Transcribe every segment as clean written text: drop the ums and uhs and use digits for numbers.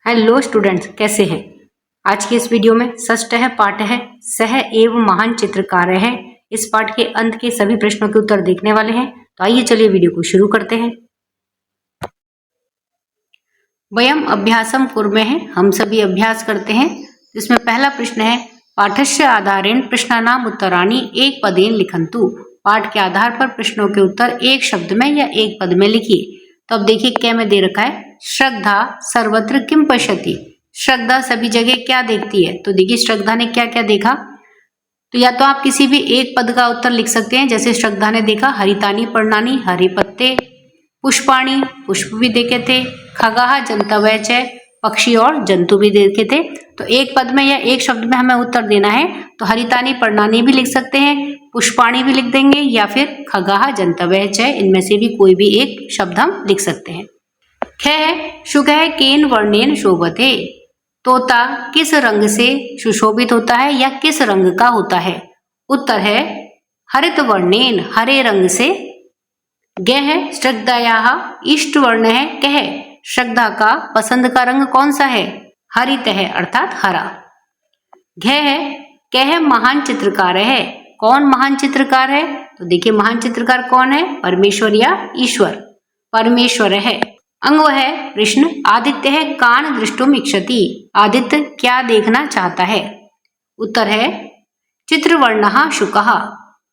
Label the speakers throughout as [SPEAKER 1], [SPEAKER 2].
[SPEAKER 1] Hello students, कैसे हैं। आज की इस वीडियो में षष्ठ है पाठ है सह एव महान चित्रकार है। इस पाठ के अंत के सभी प्रश्नों के उत्तर देखने वाले हैं। तो आइए चलिए वीडियो को शुरू करते हैं। वयम अभ्यासम कुर्मः है, हम सभी अभ्यास करते हैं। इसमें पहला प्रश्न है पाठस्य आधारेण प्रश्नानाम उत्तराणि एक पदेन लिखन्तु। पाठ के आधार पर प्रश्नों के उत्तर एक शब्द में या एक पद में लिखिए। तो अब देखिए क्या में दे रखा है, श्रद्धा सर्वत्र किम पश्यति। श्रद्धा सभी जगह क्या देखती है। तो देखिए श्रद्धा ने क्या क्या देखा। तो या तो आप किसी भी एक पद का उत्तर लिख सकते हैं, जैसे श्रद्धा ने देखा हरितानी पर्णानी, हरे पत्ते, पुष्पाणी, पुष्प भी देखे थे, खगाह जंतवय च, पक्षी और जंतु भी देखे थे। तो एक पद में या एक शब्द में हमें उत्तर देना है। तो हरितानी पर्णानी भी लिख सकते हैं, पुष्पाणी भी लिख देंगे, या फिर खगाह जंतवय च, इनमें से भी कोई भी एक शब्द हम लिख सकते हैं। ख है शुक है केन वर्णेन शोभते। तोता किस रंग से सुशोभित होता है या किस रंग का होता है। उत्तर है हरित वर्णेन, हरे रंग से। ग है श्रद्धायाः इष्ट वर्ण है कह, श्रद्धा का पसंद का रंग कौन सा है, हरित है अर्थात हरा। घ है कह महान चित्रकार है, कौन महान चित्रकार है। तो देखिए महान चित्रकार कौन है, परमेश्वर या ईश्वर, परमेश्वर है। अंग है प्रश्न आदित्य है कान दृष्टुम इच्छति, आदित्य क्या देखना चाहता है। उत्तर है चित्रवर्णः शुकः,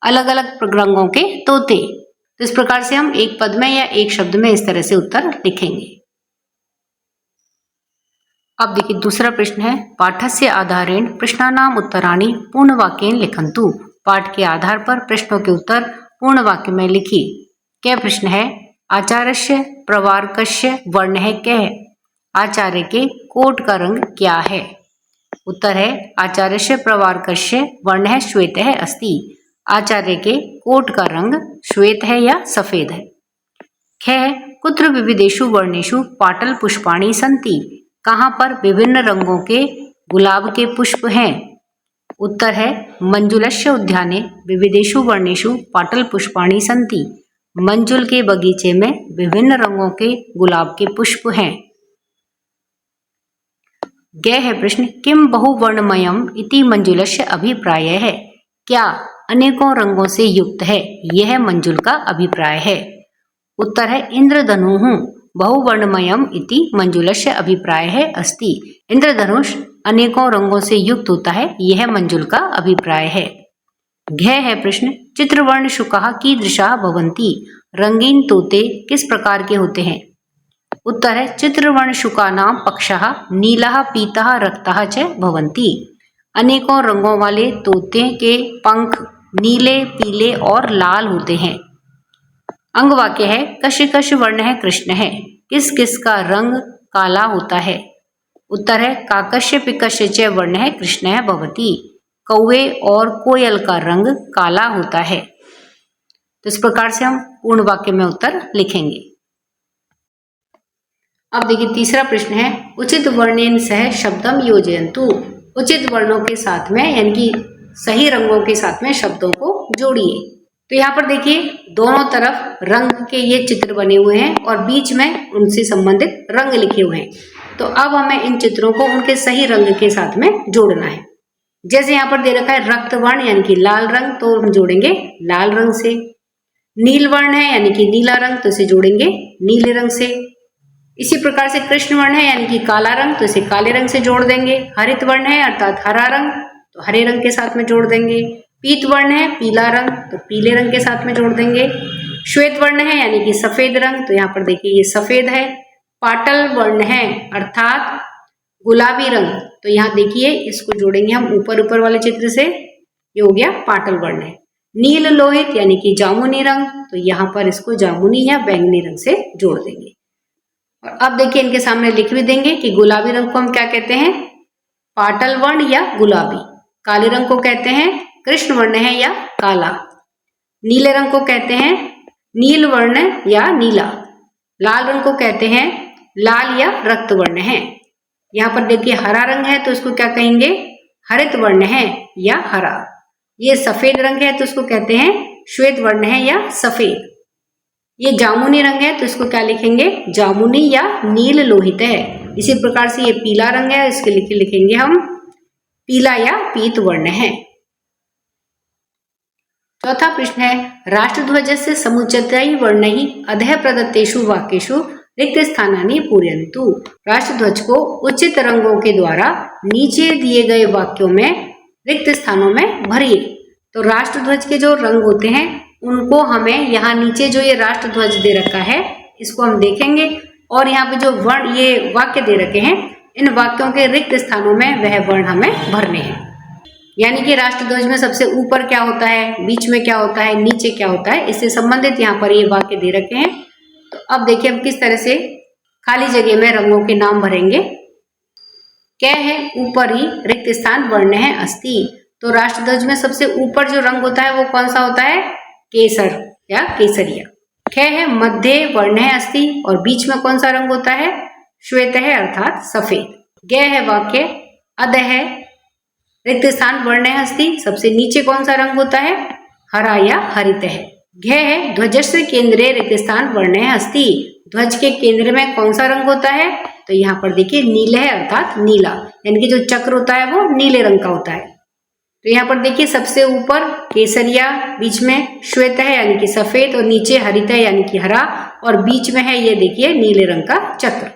[SPEAKER 1] अलग अलग रंगों के तोते। तो इस प्रकार से हम एक पद में या एक शब्द में इस तरह से उत्तर लिखेंगे। अब देखिए दूसरा प्रश्न है पाठस्य आधारेण प्रश्नानाम उत्तराणि पूर्ण वाक्येन लिखन्तु। पाठ के आधार पर प्रश्नों के उत्तर पूर्ण वाक्य में लिखिए। क्या प्रश्न है आचार्यस्य प्रवारकस्य वर्ण है कह, आचार्य के कोट का रंग क्या है। उत्तर है आचार्यस्य प्रवारकस्य वर्ण है श्वेत है अस्ति, आचार्य के कोट का रंग श्वेत है या सफेद है। ख कुत्र विविधेषु वर्णेषु पाटल पुष्पाणि सन्ति, कहाँ पर विभिन्न रंगों के गुलाब के पुष्प हैं। उत्तर है मंजुलस्य उद्याने विविधेषु वर्णेषु पाटल पुष्पाणि सन्ति, मंजुल के बगीचे में विभिन्न रंगों के गुलाब के पुष्प हैं। ग है प्रश्न किम बहुवर्णमयम इति मंजुलस्य अभिप्राय है, क्या अनेकों रंगों से युक्त है, यह मंजुल का अभिप्राय है। उत्तर है इंद्रधनुः बहुवर्णमयम इति मंजुलस्य अभिप्राय है अस्ति, इंद्रधनुष अनेकों रंगों से युक्त होता है, यह मंजुल का अभिप्राय है। घ है प्रश्न चित्रवर्ण शुकाः कीदृशाः भवन्ति, रंगीन तोते किस प्रकार के होते हैं। उत्तर है चित्रवर्ण शुकानां पक्षः नीलः पीतः रक्तः च भवन्ति, अनेकों रंगों वाले तोते के पंख नीले पीले और लाल होते हैं। अंग वाक्य है कश कश वर्ण है कृष्ण है, किस किस का रंग काला होता है। उत्तर है काकस्य पिकस्य च वर्ण है कृष्ण है भवति, कौवे और कोयल का रंग काला होता है। तो इस प्रकार से हम पूर्ण वाक्य में उत्तर लिखेंगे। अब देखिए तीसरा प्रश्न है उचित वर्णेन सह शब्दम योजयन्तु। उचित वर्णों के साथ में यानी कि सही रंगों के साथ में शब्दों को जोड़िए। तो यहाँ पर देखिए दोनों तरफ रंग के ये चित्र बने हुए हैं और बीच में उनसे संबंधित रंग लिखे हुए हैं। तो अब हमें इन चित्रों को उनके सही रंग के साथ में जोड़ना है। जैसे यहाँ पर दे रखा है रक्त वर्ण यानी कि लाल रंग, तो हम जोड़ेंगे लाल रंग से। नील वर्ण है यानी कि नीला रंग, तो इसे जोड़ेंगे नीले रंग से। इसी प्रकार से कृष्ण वर्ण है यानी कि काला रंग, तो इसे काले रंग से जोड़ देंगे। हरित वर्ण है अर्थात हरा रंग, तो हरे रंग के साथ में जोड़ देंगे। पीत वर्ण है पीला रंग, तो पीले रंग के साथ में जोड़ देंगे। श्वेत वर्ण है यानी कि सफेद रंग, तो यहाँ पर देखिए ये सफेद है। पाटल वर्ण है अर्थात गुलाबी रंग, तो यहाँ देखिए इसको जोड़ेंगे हम ऊपर ऊपर वाले चित्र से, ये हो गया पाटल वर्ण है। नील लोहित यानी कि जामुनी रंग, तो यहाँ पर इसको जामुनी या बैंगनी रंग से जोड़ देंगे। और अब देखिए इनके सामने लिख भी देंगे कि गुलाबी रंग को हम क्या कहते हैं, पाटल वर्ण या गुलाबी। काले रंग को कहते हैं कृष्ण वर्ण है या काला। नीले रंग को कहते हैं नील वर्ण या नीला। लाल रंग को कहते हैं लाल या रक्त वर्ण है। यहाँ पर देखिए हरा रंग है तो इसको क्या कहेंगे, हरित वर्ण है या हरा। ये सफेद रंग है तो इसको कहते हैं श्वेत वर्ण है या सफेद। ये जामुनी रंग है तो इसको क्या लिखेंगे, जामुनी या नील लोहित है। इसी प्रकार से ये पीला रंग है, इसके लिखेंगे हम पीला या पीत वर्ण है। चौथा प्रश्न है, राष्ट्रध्वज से समुच्चयैः वर्णैः अधः प्रदत्तेषु वाक्येषु रिक्त स्थानानि पूरयन्तु। राष्ट्रध्वज को उचित रंगों के द्वारा नीचे दिए गए वाक्यों में रिक्त स्थानों में भरिए। तो राष्ट्रध्वज के जो रंग होते हैं उनको हमें यहाँ नीचे जो ये राष्ट्रध्वज दे रखा है इसको हम देखेंगे, और यहाँ पे जो वर्ण ये वाक्य दे रखे हैं इन वाक्यों के रिक्त स्थानों में वह वर्ण हमें भरने हैं। यानी कि राष्ट्रध्वज में सबसे ऊपर क्या होता है, बीच में क्या होता है, नीचे क्या होता है, इससे संबंधित यहाँ पर ये वाक्य दे रखे हैं। तो अब देखिए हम किस तरह से खाली जगह में रंगों के नाम भरेंगे। क्या है, ऊपर ही रिक्त स्थान वर्ण है अस्ति। तो राष्ट्रध्वज में सबसे ऊपर जो रंग होता है वो कौन सा होता है, केसर या केसरिया। ख है, मध्य वर्ण है अस्ति, और बीच में कौन सा रंग होता है, श्वेत है अर्थात सफेद। ग है वाक्य, अध है रिक्त स्थान वर्ण है अस्ति, सबसे नीचे कौन सा रंग होता है, हरा या हरित है। घ है, ध्वजस्य केंद्रे रिक्त स्थान वर्ण है अस्ति, ध्वज के केंद्र में कौन सा रंग होता है, तो यहाँ पर देखिए नील है अर्थात नीला, यानी कि जो चक्र होता है वो नीले रंग का होता है। तो यहाँ पर देखिए सबसे ऊपर केसरिया, बीच में श्वेत है यानी कि सफेद, और नीचे हरित है यानी कि हरा, और बीच में है ये देखिए नीले रंग का चक्र।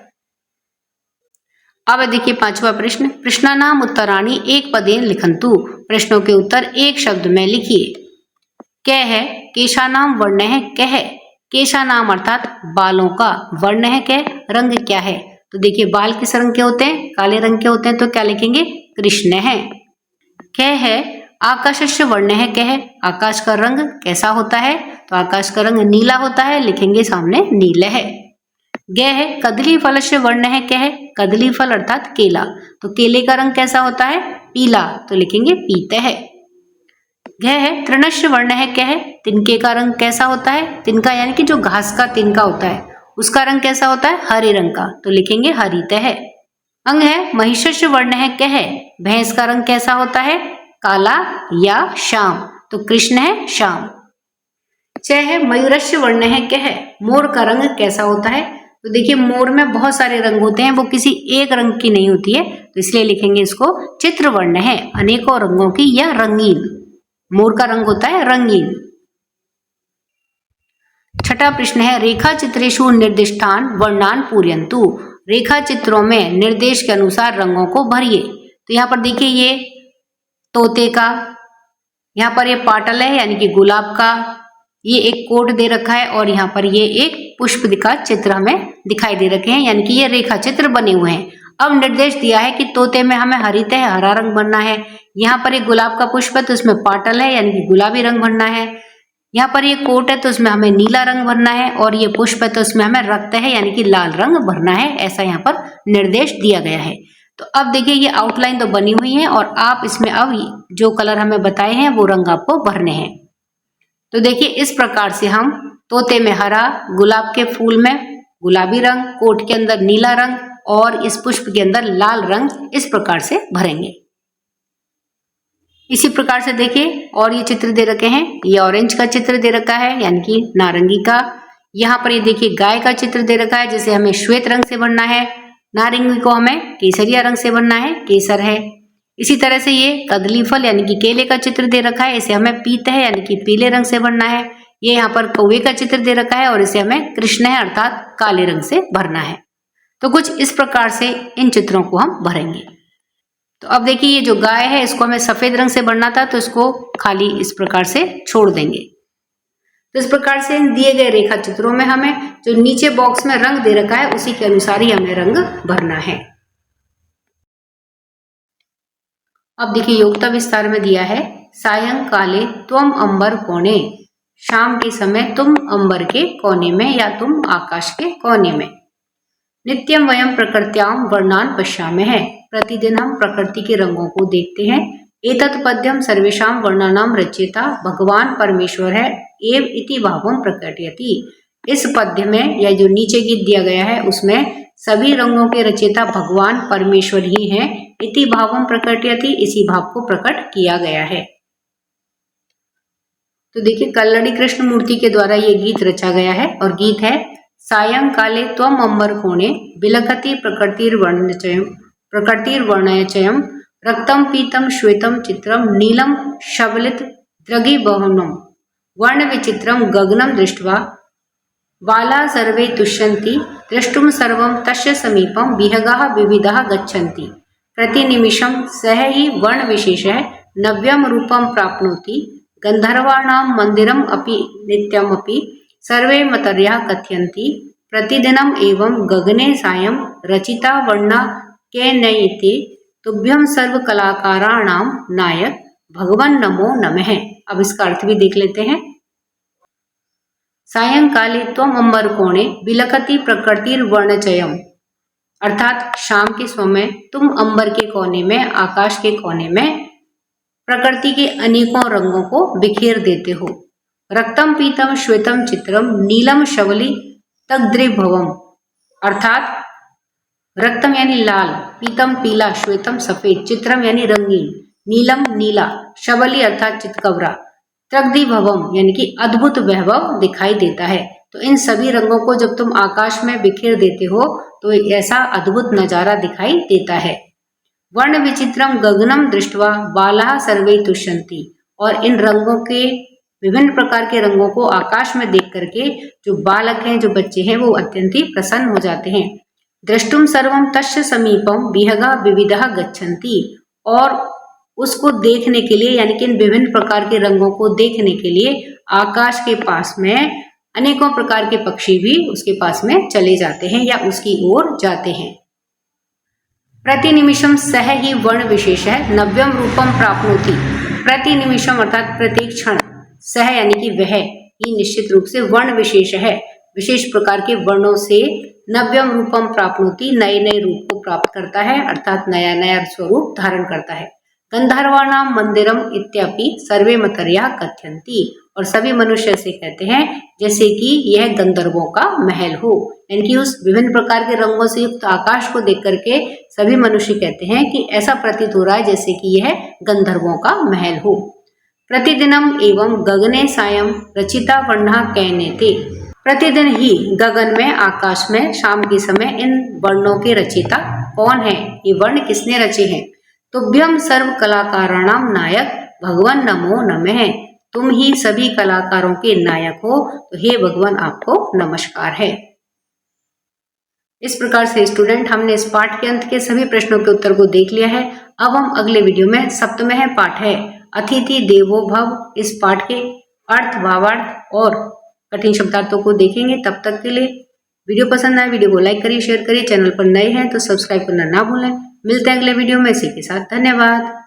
[SPEAKER 1] अब देखिए पांचवा प्रश्न, प्रश्नानाम उत्तराणि एक पदेन लिखन्तु। प्रश्नों के उत्तर एक शब्द में लिखिए। क है, केशानाम वर्ण है कह, केशानाम अर्थात बालों का, वर्ण है कह, रंग क्या है, तो देखिए बाल किस रंग के होते हैं, काले रंग के होते हैं, तो क्या लिखेंगे, कृष्ण है। क है, आकाशस्य वर्ण है कह, आकाश का रंग कैसा होता है, तो आकाश का रंग नीला होता है, लिखेंगे सामने नील है। ग है, कदली फलस्य वर्ण है कह, कदली फल अर्थात केला, तो केले का रंग कैसा होता है, पीला, तो लिखेंगे पीत है। घ है, तृणस्य वर्ण है कह, तिनके का रंग कैसा होता है, तिनका यानी कि जो घास का तिनका होता है उसका रंग कैसा होता है, हरे रंग का, तो लिखेंगे हरित है। अंग है, महिषस्य वर्ण है कह, भैंस का रंग कैसा होता है, काला या श्याम, तो कृष्ण है श्याम। च है, मयूरस्य वर्ण है कह, मोर का रंग कैसा होता है, तो देखिए मोर में बहुत सारे रंग होते हैं, वो किसी एक रंग की नहीं होती है, तो इसलिए लिखेंगे इसको चित्र वर्ण है, अनेकों रंगों की या रंगीन, मोर का रंग होता है रंगीन। छठा प्रश्न है, रेखा चित्रेषु निर्दिष्टान वर्णान पूरयन्तु। रेखा चित्रों में निर्देश के अनुसार रंगों को भरिए। तो यहाँ पर देखिए ये तोते का, यहाँ पर ये पाटल है यानी कि गुलाब का, ये एक कोट दे रखा है, और यहाँ पर ये एक पुष्प का चित्र हमें दिखाई दे रखे हैं, यानी कि ये रेखा चित्र बने हुए हैं। अब निर्देश दिया है कि तोते में हमें हरित है, हरा रंग भरना है, यहाँ पर एक गुलाब का पुष्प है तो उसमें पाटल है यानी कि गुलाबी रंग भरना है, यहाँ पर ये कोट है तो उसमें हमें नीला रंग भरना है, और ये पुष्प है तो उसमें हमें रक्त है यानी कि लाल रंग भरना है, ऐसा यहाँ पर निर्देश दिया गया है। तो अब देखिए ये आउटलाइन तो बनी हुई है, और आप इसमें अब जो कलर हमें बताए हैं वो रंग आपको भरने हैं। तो देखिए इस प्रकार से हम तोते में हरा, गुलाब के फूल में गुलाबी रंग, कोट के अंदर नीला रंग, और इस पुष्प के अंदर लाल रंग, इस प्रकार से भरेंगे। इसी प्रकार से देखिए और ये चित्र दे रखे हैं, ये ऑरेंज का चित्र दे रखा है यानी कि नारंगी का, यहाँ पर ये देखिए गाय का चित्र दे रखा है जिसे हमें श्वेत रंग से भरना है, नारंगी को हमें केसरिया रंग से भरना है, केसर है। इसी तरह से ये कदली फल यानी कि केले का चित्र दे रखा है, इसे हमें पीत है यानी कि पीले रंग से भरना है। ये यहाँ पर कौवे का चित्र दे रखा है और इसे हमें कृष्ण है अर्थात काले रंग से भरना है। तो कुछ इस प्रकार से इन चित्रों को हम भरेंगे। तो अब देखिए ये जो गाय है इसको हमें सफेद रंग से भरना था, तो इसको खाली इस प्रकार से छोड़ देंगे। तो इस प्रकार से इन दिए गए रेखा चित्रों में हमें जो नीचे बॉक्स में रंग दे रखा है उसी के अनुसार ही हमें रंग भरना है। अब देखिए योग्यता विस्तार में दिया है, सायंकाले त्वम अंबर कोणे, शाम के समय तुम अंबर के कोने में या तुम आकाश के कोने में। नित्यम वयम प्रकृत्याम वर्णान पश्यामः, प्रतिदिन हम प्रकृति के रंगों को देखते हैं। एतत् पद्यम सर्वेषां वर्णानां रचयिता भगवान परमेश्वर है एव इति भावम प्रकटयति। इस पद्य में या जो नीचे गीत दिया गया है उसमें सभी रंगों के रचयिता भगवान परमेश्वर ही हैं। इति भावम प्रकटयति, इसी भाव को प्रकट किया गया है। तो देखिए कल्लड़ी कृष्ण मूर्ति के द्वारा ये गीत रचा गया है और गीत है सायंकाले त्वम अंबर कोणे बिलखति प्रकृतिर्वर्णयचयम् रक्तम पीतम श्वेतम चित्रम नीलम शबलित द्रगिबहुनम वर्ण विचित्रम गगनम दृष्ट्वा बाला सर्वे तुष्यन्ति द्रष्टुम सर्वं तस्य समीपम विहगाः विविधाः गच्छन्ति प्रतिनिमिषं सह हि वर्ण विशेषः नव्यं रूपं प्राप्नोति गंधर्वाणां मंदिरम अपि नित्यम अपि सर्वे मतर्याः कथयन्ति प्रतिदिनम एवं गगने सायं रचिता वर्णा केनयिते तुभ्यं सर्व कलाकाराणां नायक भगवन नमो नमः। अब इसका अर्थ भी देख लेते हैं। सायंकाले त्वम अंबर कोणे बिलखति प्रकृतिर्वर्णचयम्, अर्थात शाम के समय तुम अंबर के कोने में, आकाश के कोने में प्रकृति के अनेकों रंगों को बिखेर देते हो। रक्तम पीतम श्वेतम चित्रम नीलम शबली तद्रिभवम, अर्थात रक्तम यानी लाल, पीतम पीला, श्वेतम सफेद, चित्रम यानी रंगीन, नीलम नीला, शबली अर्थात चितकबरा, तद्रिभवम यानी कि अद्भुत वैभव दिखाई देता है। तो इन सभी रंगों को जब तुम आकाश में बिखेर देते हो तो ऐसा अद्भुत नजारा दिखाई देता है। वर्ण विचित्रम गगनम दृष्ट्वा बालाः सर्वे तुष्यन्ति, और इन रंगों के, विभिन्न प्रकार के रंगों को आकाश में देख करके जो बालक हैं, जो बच्चे हैं, वो अत्यंत ही प्रसन्न हो जाते हैं। द्रष्टुम सर्वम तस्य समीपम विहगा विविधः गच्छन्ति, और उसको देखने के लिए, यानी कि इन विभिन्न प्रकार के रंगों को देखने के लिए आकाश के पास में अनेकों प्रकार के पक्षी भी उसके पास में चले जाते हैं या उसकी ओर जाते हैं। प्रतिनिमिषम सह ही वर्ण विशेष है नव्यम रूपम प्राप्नोति, प्रतिनिमिषम अर्थात प्रत्येक क्षण, सह यानी कि वह ही निश्चित रूप से वर्ण विशेष है, विशेष प्रकार के वर्णों से नव्यम रूपम प्राप्नोति, नए नए रूप को प्राप्त करता है, अर्थात नया नया स्वरूप धारण करता है। गंधर्वाणां मंदिरम इत्यपि सर्वे मतर्याः कथयन्ति, और सभी मनुष्य से कहते हैं जैसे कि यह गंधर्वों का महल हो, यानी कि उस विभिन्न प्रकार के रंगों से युक्त आकाश को देख करके सभी मनुष्य कहते हैं कि ऐसा प्रतीत हो रहा है जैसे कि यह गंधर्वों का महल हो। प्रतिदिनम एवं गगने सायं रचिता वर्णा कहनेते, प्रतिदिन ही गगन में, आकाश में शाम के समय इन वर्णों के रचिता कौन है, ये वर्ण किसने रचे हैं। तुभ्यम सर्व कलाकाराणाम नायक भगवन नमो नमः, तुम ही सभी कलाकारों के नायक हो, तो हे भगवान आपको नमस्कार है। इस प्रकार से स्टूडेंट हमने इस पाठ के अंत के सभी प्रश्नों के उत्तर को देख लिया है। अब हम अगले वीडियो में सप्तमः पाठ है अतिथि देवो भव, इस पाठ के अर्थ, भावार्थ और कठिन शब्दार्थों को देखेंगे। तब तक के लिए वीडियो पसंद आए वीडियो को लाइक करिए, शेयर करिए, चैनल पर नए हैं तो सब्सक्राइब करना ना भूलें। मिलते हैं अगले वीडियो में, इसी के साथ धन्यवाद।